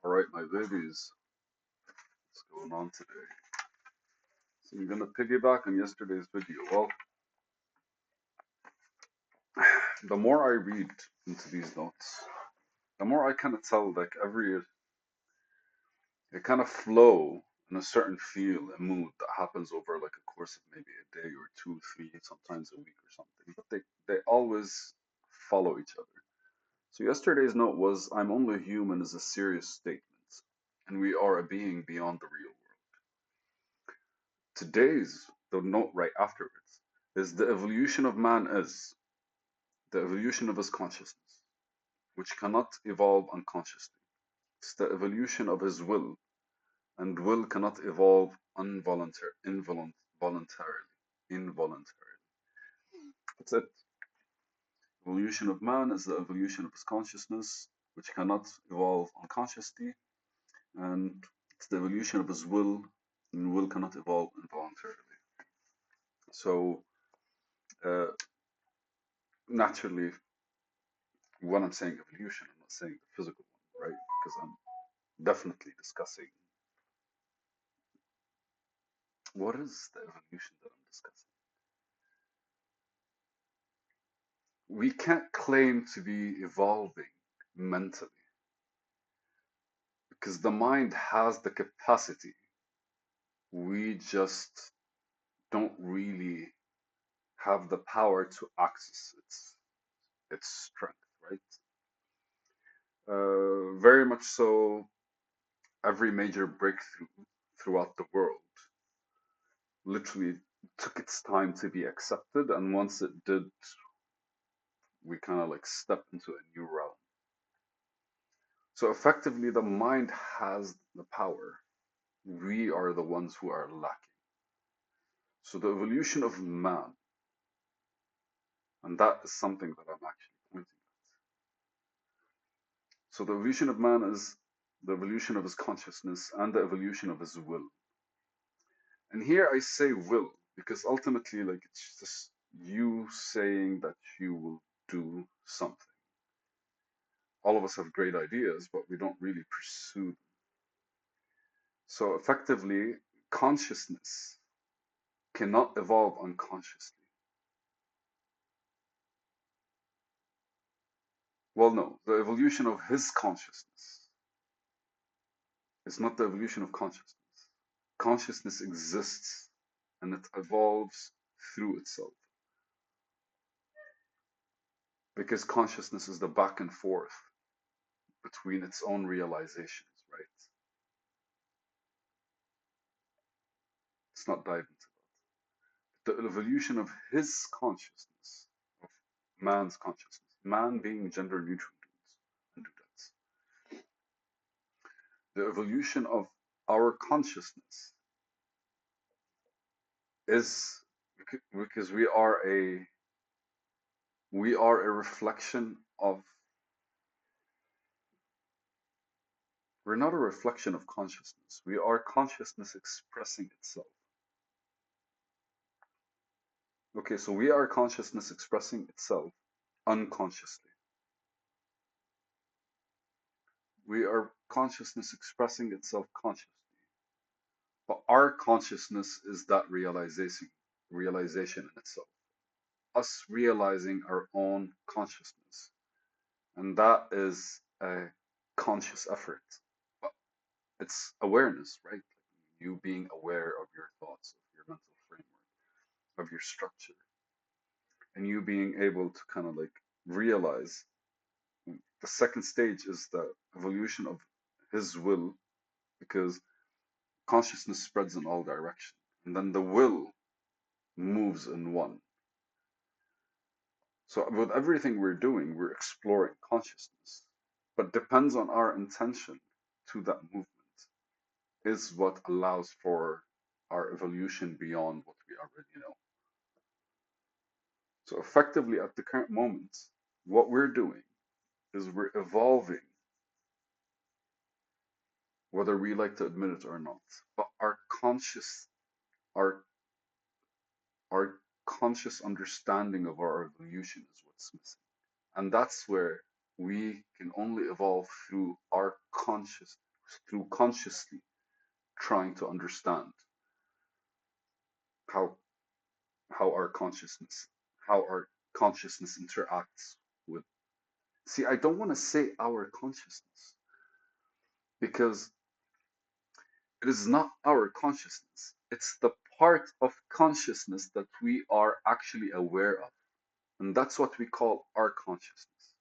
Alright, my babies, what's going on today? So I'm gonna piggyback on yesterday's video. Well, the more I read into these notes, the more I kind of tell like they kind of flow in a certain feel and mood that happens over like a course of maybe a day or two, three, sometimes a week or something. But they always follow each other. So yesterday's note was I'm only human is a serious statement, and we are a being beyond the real world. Today's, the note right afterwards, is the evolution of man is the evolution of his consciousness, which cannot evolve unconsciously. It's the evolution of his will, and will cannot evolve involuntarily. That's it. Evolution of man is the evolution of his consciousness, which cannot evolve unconsciously, and it's the evolution of his will, and will cannot evolve involuntarily. So, uh, naturally, when I'm saying evolution, I'm not saying the physical one, right? Because I'm definitely discussing what is the evolution that I'm discussing. We can't claim to be evolving mentally because the mind has the capacity. We just don't really have the power to access its strength, right? Very much so. Every major breakthrough throughout the world literally took its time to be accepted, and once it did, we kind of like stepped into a new realm. So effectively, the mind has the power. We are the ones who are lacking. So the evolution of man, and that is something that I'm actually pointing at. So the evolution of man is the evolution of his consciousness and the evolution of his will. And here I say will because ultimately, like, it's just you saying that you will do something. All of us have great ideas, but we don't really pursue them. So effectively, consciousness cannot evolve unconsciously. Well, no, the evolution of his consciousness is not the evolution of consciousness. Consciousness exists and it evolves through itself because consciousness is the back and forth between its own realizations, right? Let's not dive into that. The evolution of his consciousness, of man's consciousness, man being gender neutral dudes and dudettes, the evolution of our consciousness is because we are a reflection of we're not a reflection of consciousness. We are consciousness expressing itself. Okay, so we are consciousness expressing itself unconsciously. We are consciousness expressing itself consciously. But our consciousness is that realization in itself. Us realizing our own consciousness. And that is a conscious effort. But it's awareness, right? You being aware of your thoughts, of your mental framework, of your structure, and you being able to kind of like realize the second stage is the evolution of his will because consciousness spreads in all directions. And then the will moves in one. So with everything we're doing, we're exploring consciousness, but depends on our intention to that movement is what allows for our evolution beyond what we already know. So effectively at the current moment, what we're doing is we're evolving, whether we like to admit it or not. But our our conscious understanding of our evolution is what's missing. And that's where we can only evolve through our conscious through consciously trying to understand how how our consciousness how our consciousness interacts with. See, I don't want to say our consciousness because it is not our consciousness. It's the part of consciousness that we are actually aware of. And that's what we call our consciousness.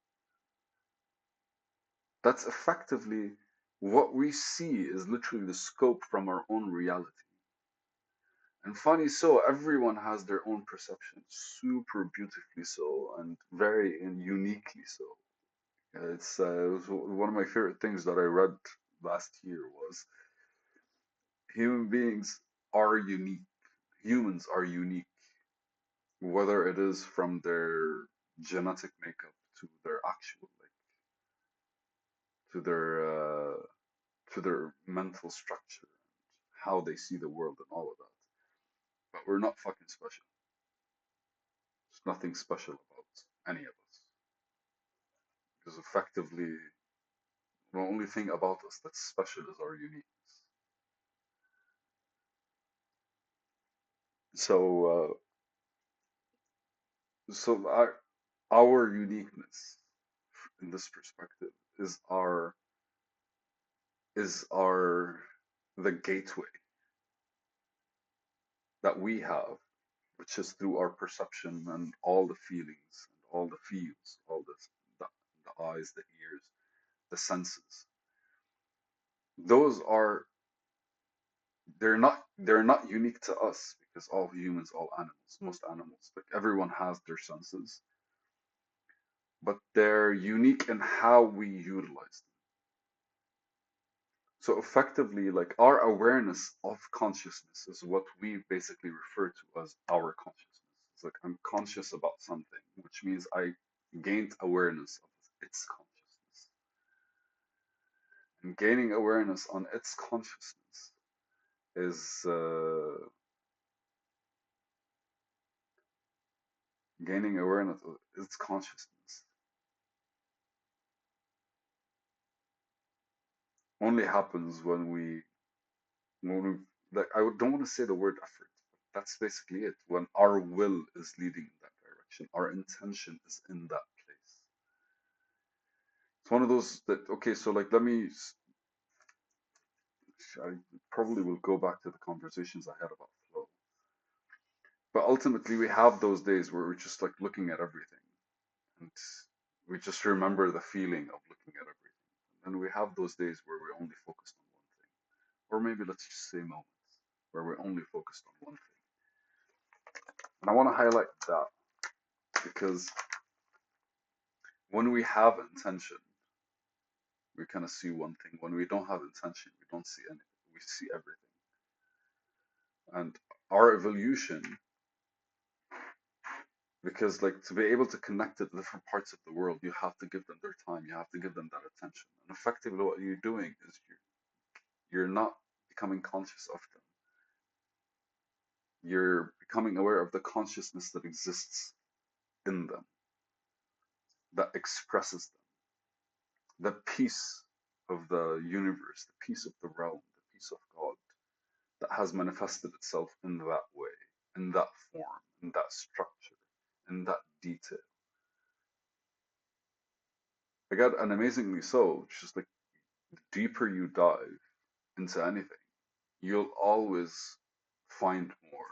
That's effectively what we see is literally the scope from our own reality. And funny so, everyone has their own perception, super beautifully so, and very and uniquely so. It was one of my favorite things that I read last year was human beings are unique. Humans are unique, whether it is from their genetic makeup to their actual, like, to their mental structure, how they see the world, and all of that. But we're not fucking special. There's nothing special about any of us because effectively, the only thing about us that's special is our uniqueness. So, our uniqueness in this perspective is our the gateway that we have, which is through our perception and all the feelings and all the feels, the, the eyes, the ears, the senses. Those are they're not unique to us because all humans, all animals, most animals, like everyone has their senses, but they're unique in how we utilize them. So effectively, like our awareness of consciousness is what we basically refer to as our consciousness. It's like I'm conscious about something, which means I gained awareness of its consciousness. And gaining awareness on its consciousness is gaining awareness of its consciousness only happens when we like don't want to say the word effort. That's basically it. When our will is leading in that direction, our intention is in that place. It's one of those that okay, so like I probably will go back to the conversations I had about flow. But ultimately we have those days where we're just like looking at everything and we just remember the feeling of looking at everything. And then we have those days where we're only focused on one thing. Or maybe let's just say moments where we're only focused on one thing. And I want to highlight that because when we have intention, we kind of see one thing. When we don't have intention, we don't see anything. We see everything. And our evolution, because like to be able to connect to the different parts of the world, you have to give them their time. You have to give them that attention. And effectively, what you're doing is you're not becoming conscious of them. You're becoming aware of the consciousness that exists in them, that expresses them, the peace of the universe, the peace of the realm, the peace of God that has manifested itself in that way, in that form, in that structure, in that detail. Again, and amazingly so, it's just like the deeper you dive into anything, you'll always find more.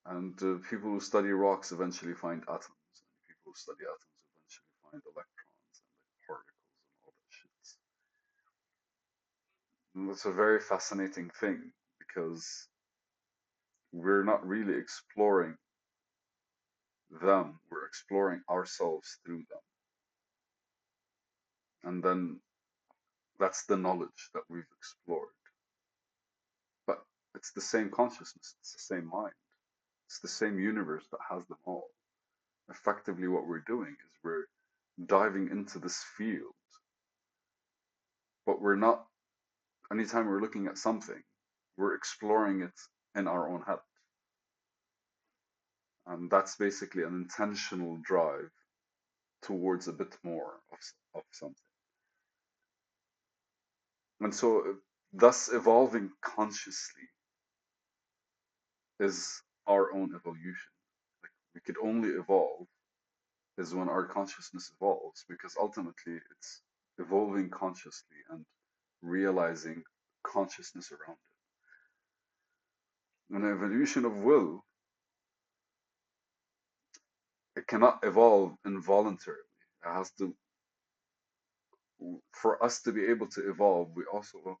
And people who study rocks eventually find atoms, and people who study atoms eventually find electrons and like particles and all that shit. And that's a very fascinating thing because we're not really exploring them, we're exploring ourselves through them. And then that's the knowledge that we've explored. But it's the same consciousness, it's the same mind, it's the same universe that has them all. Effectively, what we're doing is we're diving into this field, but we're not, anytime we're looking at something, we're exploring it in our own head. And that's basically an intentional drive towards a bit more of something. And so, thus, evolving consciously is our own evolution. Like, we could only evolve is when our consciousness evolves, because ultimately it's evolving consciously and realizing consciousness around it. An evolution of will, it cannot evolve involuntarily. It has to, for us to be able to evolve, we also,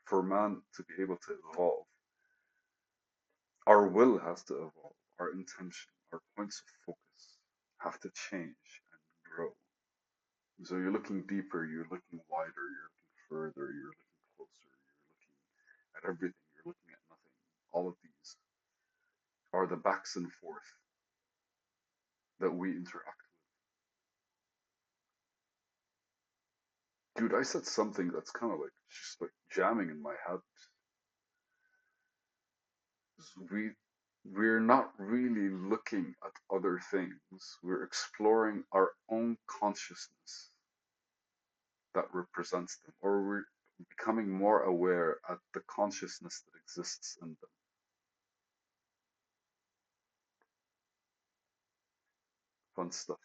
for man to be able to evolve, our will has to evolve, our intention, our points of focus have to change and grow. So you're looking deeper, you're looking wider, you're looking further, you're looking closer, you're looking at everything, you're looking at nothing. All of these are the backs and forth that we interact with. Dude, I said something that's kind of like just like jamming in my head. We we're not really looking at other things. We're exploring our own consciousness that represents them, or we're becoming more aware at the consciousness that exists in them. Fun stuff.